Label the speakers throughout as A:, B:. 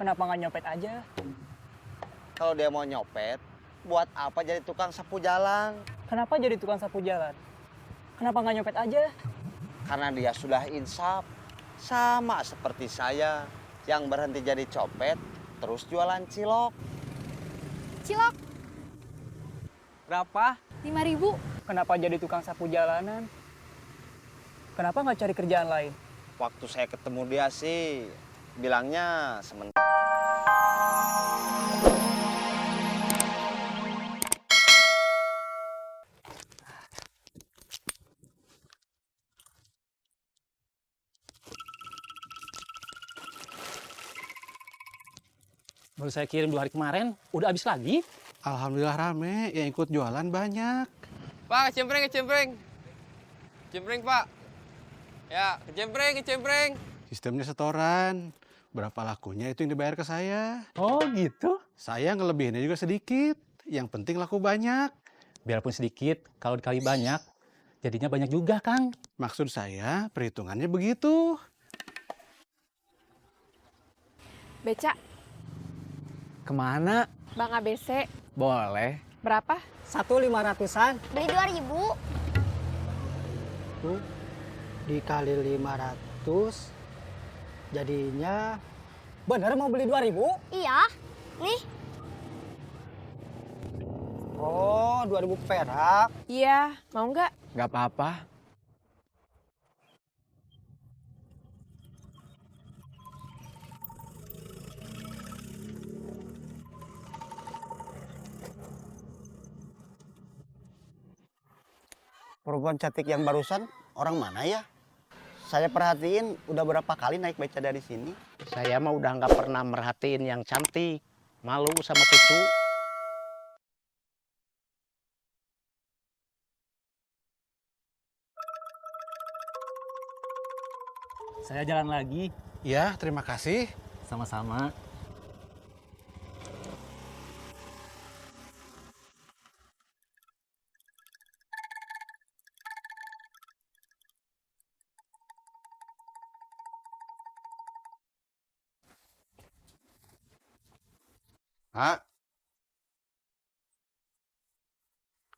A: Kenapa nggak nyopet aja?
B: Kalau dia mau nyopet, buat apa jadi tukang sapu jalan?
A: Kenapa jadi tukang sapu jalan? Kenapa nggak nyopet aja?
B: Karena dia sudah insaf. Sama seperti saya yang berhenti jadi copet, terus jualan cilok.
C: Cilok,
A: Berapa?
C: 5.000.
A: Kenapa jadi tukang sapu jalanan? Kenapa nggak cari kerjaan lain?
B: Waktu saya ketemu dia sih, bilangnya sementara.
D: Baru saya kirim 2 hari kemarin, udah habis lagi.
E: Alhamdulillah rame, yang ikut jualan banyak.
F: Pak, kecempreng, kecempreng. Kecempreng, Pak. Ya, kecempreng, kecempreng.
E: Sistemnya setoran. Berapa lakunya itu yang dibayar ke saya.
D: Oh gitu?
E: Saya ngelebihinnya juga sedikit. Yang penting laku banyak.
D: Biarpun sedikit, kalau dikali banyak, jadinya banyak juga, Kang.
E: Maksud saya perhitungannya begitu.
C: Beca,
A: Kemana?
C: Bang ABC.
A: Boleh.
C: Berapa?
A: 1.500-an.
C: Beli 2.000.
G: Tuh, dikali 500 jadinya
A: Bener mau beli 2.000?
C: Iya. Nih.
G: oh 2.000 perak.
C: Iya, mau nggak?
A: Nggak apa-apa.
B: Perempuan cantik yang barusan, orang mana ya? Saya perhatiin udah berapa kali naik beca dari sini.
H: Saya mah udah nggak pernah merhatiin yang cantik. Malu sama cucu.
D: Saya jalan lagi.
E: Ya, terima kasih.
D: Sama-sama.
B: Hah?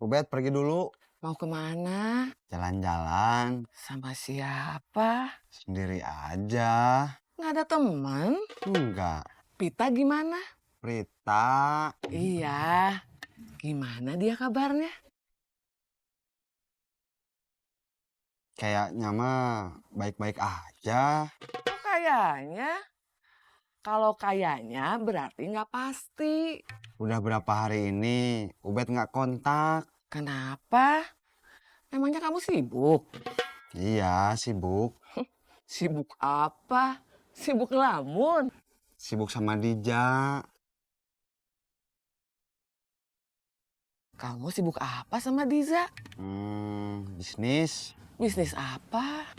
B: Ubed pergi dulu.
I: Mau kemana?
B: Jalan-jalan.
I: Sama siapa?
B: Sendiri aja.
I: Nggak ada teman?
B: Enggak.
I: Pita gimana?
B: Prita.
I: Iya. Gimana dia kabarnya?
B: Kayaknya mah baik-baik aja.
I: Oh, kayaknya. Kalau kayaknya berarti nggak pasti.
B: Udah berapa hari ini Ubed nggak kontak.
I: Kenapa? Emangnya kamu sibuk?
B: Iya, sibuk.
I: Sibuk apa? Sibuk ngelamun?
B: Sibuk sama Dija.
I: Kamu sibuk apa sama Diza?
B: Bisnis.
I: Bisnis apa?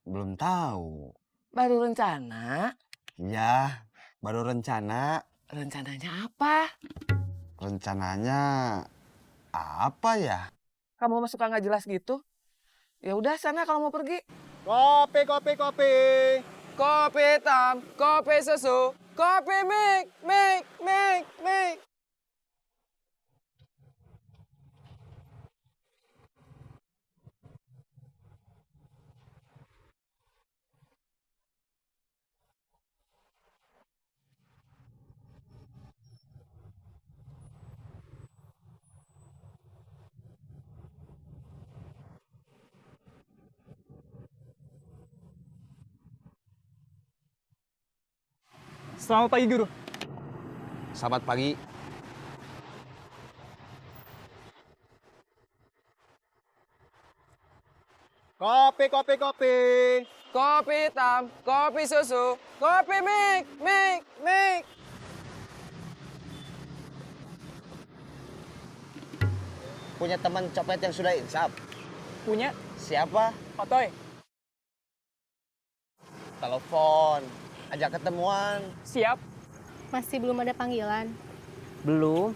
B: Belum tahu.
I: Baru rencana?
B: Ya, baru rencana.
I: Rencananya apa?
B: Rencananya apa ya?
I: Kamu mah suka nggak jelas gitu? Ya udah sana kalau mau pergi.
B: Kopi, kopi, kopi.
F: Kopi hitam, kopi susu, kopi mik, mik, mik, mik.
A: Selamat pagi, Guru.
B: Selamat pagi. Kopi, kopi, kopi.
F: Kopi hitam, kopi susu, kopi mik, mik, mik.
B: Punya teman copet yang sudah insaf?
A: Punya?
B: Siapa?
A: Otoy.
B: Telepon. Ajak ketemuan.
A: Siap.
C: Masih belum ada panggilan.
H: Belum.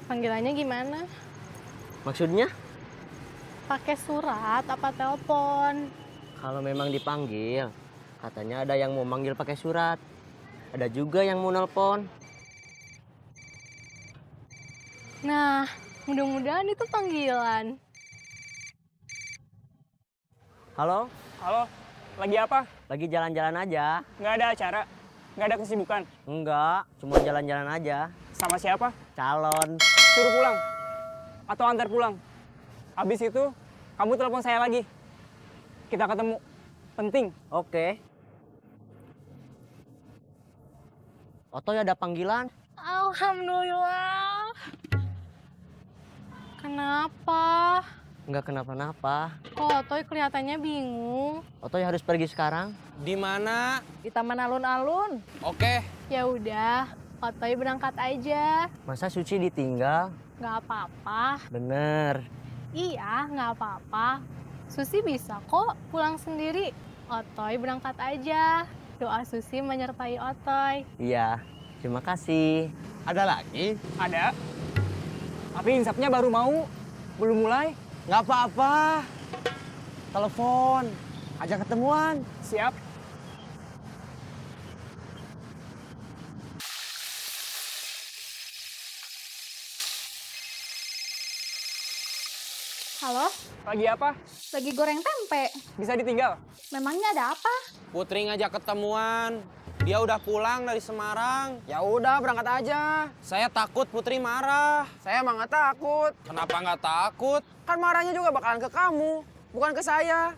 C: Panggilannya gimana?
H: Maksudnya?
C: Pakai surat apa telepon?
H: Kalau memang dipanggil,
J: Katanya ada yang mau manggil pakai surat. Ada juga yang mau nelpon.
C: Nah, mudah-mudahan itu panggilan.
J: Halo,
A: Halo, lagi apa?
J: lagi jalan-jalan aja.
A: Nggak ada acara? Nggak ada kesibukan?
J: Enggak, cuma jalan-jalan aja.
A: Sama siapa?
J: Calon.
A: Suruh pulang? Atau antar pulang? Habis itu, kamu telepon saya lagi. Kita ketemu. Penting.
J: Oke. Otoy ada panggilan?
C: Alhamdulillah. Kenapa?
J: Enggak kenapa-napa.
C: Kok Otoy kelihatannya bingung?
J: Otoy harus pergi sekarang.
F: Di mana?
C: Di taman alun-alun.
F: Oke.
C: Ya udah, Otoy berangkat aja.
J: Masa Suci ditinggal?
C: Nggak apa-apa.
J: Bener.
C: Iya, nggak apa-apa. Susi bisa kok pulang sendiri. Otoy berangkat aja. Doa Susi menyertai Otoy.
J: Iya, terima kasih.
B: Ada lagi?
A: Ada. Tapi insapnya baru mau. Belum mulai.
B: Nggak apa-apa. Telepon. Ajak ketemuan.
A: Siap.
C: Halo,
A: Lagi apa?
C: lagi goreng tempe.
A: Bisa ditinggal?
C: Memangnya ada apa?
F: Putri ngajak ketemuan. Dia udah pulang dari Semarang.
G: Ya udah berangkat aja.
F: Saya takut Putri marah.
G: Saya emang nggak takut.
F: Kenapa nggak takut?
G: Kan marahnya juga bakalan ke kamu, bukan ke saya.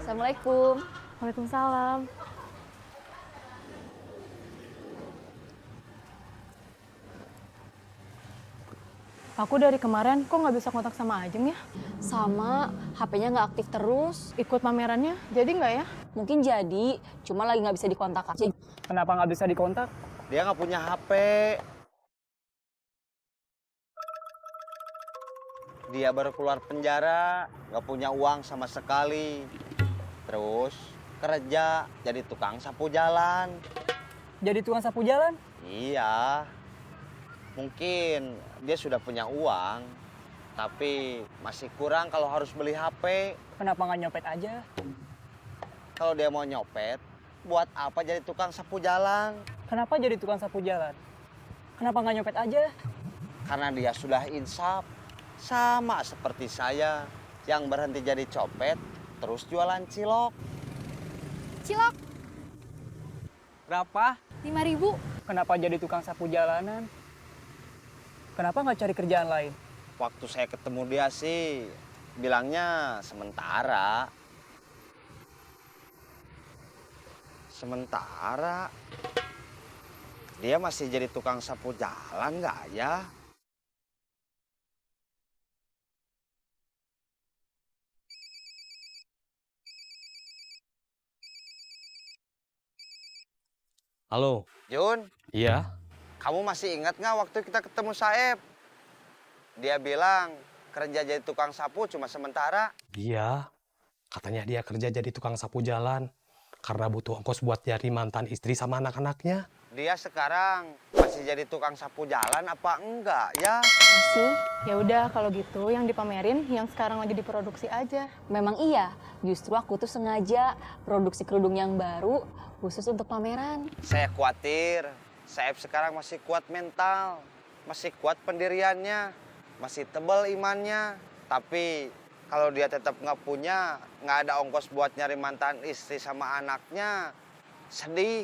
C: Assalamualaikum. Waalaikumsalam.
K: Aku dari kemarin kok nggak bisa kontak sama Ajeng ya?
L: Sama, HP-nya nggak aktif terus.
K: Ikut pamerannya, jadi nggak ya?
L: Mungkin jadi, cuma lagi nggak bisa dikontak aja.
A: Kenapa nggak bisa dikontak?
B: Dia nggak punya HP. Dia baru keluar penjara, nggak punya uang sama sekali. Terus kerja jadi tukang sapu jalan.
A: Jadi tukang sapu jalan?
B: Iya. Mungkin dia sudah punya uang, tapi masih kurang kalau harus beli HP.
A: Kenapa nggak nyopet aja?
B: Kalau dia mau nyopet, buat apa jadi tukang sapu jalan?
A: Kenapa jadi tukang sapu jalan? Kenapa nggak nyopet aja?
B: Karena dia sudah insaf. Sama seperti saya yang berhenti jadi copet, terus jualan cilok.
C: Cilok,
F: Berapa?
C: 5.000.
A: Kenapa jadi tukang sapu jalanan? Kenapa nggak cari kerjaan lain?
B: Waktu saya ketemu dia sih, bilangnya sementara. Sementara? Dia masih jadi tukang sapu jalan nggak ya?
J: Halo.
B: Jun,
J: Iya.
B: kamu masih ingat nggak waktu kita ketemu Saeb? Dia bilang kerja jadi tukang sapu cuma sementara.
M: Iya. Katanya dia kerja jadi tukang sapu jalan karena butuh ongkos buat nyari mantan istri sama anak-anaknya.
B: Dia sekarang masih jadi tukang sapu jalan apa enggak ya?
L: Masih?
K: Ya udah kalau gitu yang dipamerin yang sekarang lagi diproduksi aja.
L: Memang iya, justru aku tuh sengaja produksi kerudung yang baru khusus untuk pameran.
B: Saya khawatir, Saeb sekarang masih kuat mental, masih kuat pendiriannya, masih tebal imannya. Tapi kalau dia tetap nggak punya, nggak ada ongkos buat nyari mantan istri sama anaknya, sedih.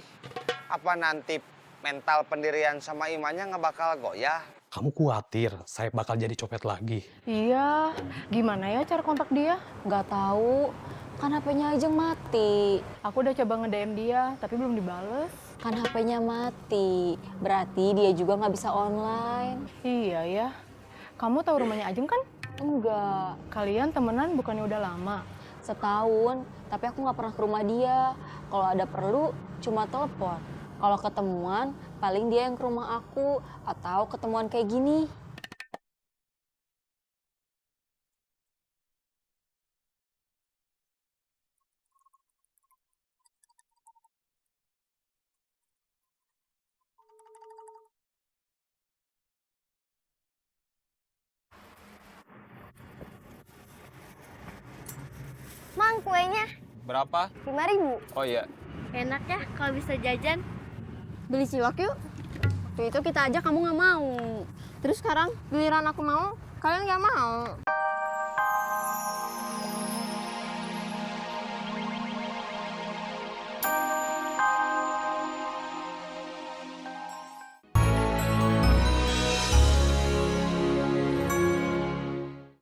B: Apa nanti mental pendirian sama imannya nggak bakal goyah?
M: Kamu khawatir saya bakal jadi copet lagi?
K: Iya, gimana ya cara kontak dia?
L: Nggak tahu, kan HP-nya Ajeng mati.
K: Aku udah coba nge-DM dia, tapi belum dibales.
L: Kan HP-nya mati, berarti dia juga nggak bisa online.
K: Iya ya. Kamu tahu rumahnya Ajeng kan?
L: Enggak,
K: Kalian temenan bukannya udah lama?
L: setahun, tapi aku nggak pernah ke rumah dia. Kalau ada perlu, cuma telepon. Kalau ketemuan, paling dia yang ke rumah aku, atau ketemuan kayak gini.
C: Mang,
N: kuenya.
F: Berapa?
N: 5.000.
F: Oh iya.
N: Enak ya kalau bisa jajan. Beli cilok yuk. Waktu itu kita aja kamu nggak mau. Terus sekarang giliran aku mau, kalian nggak mau.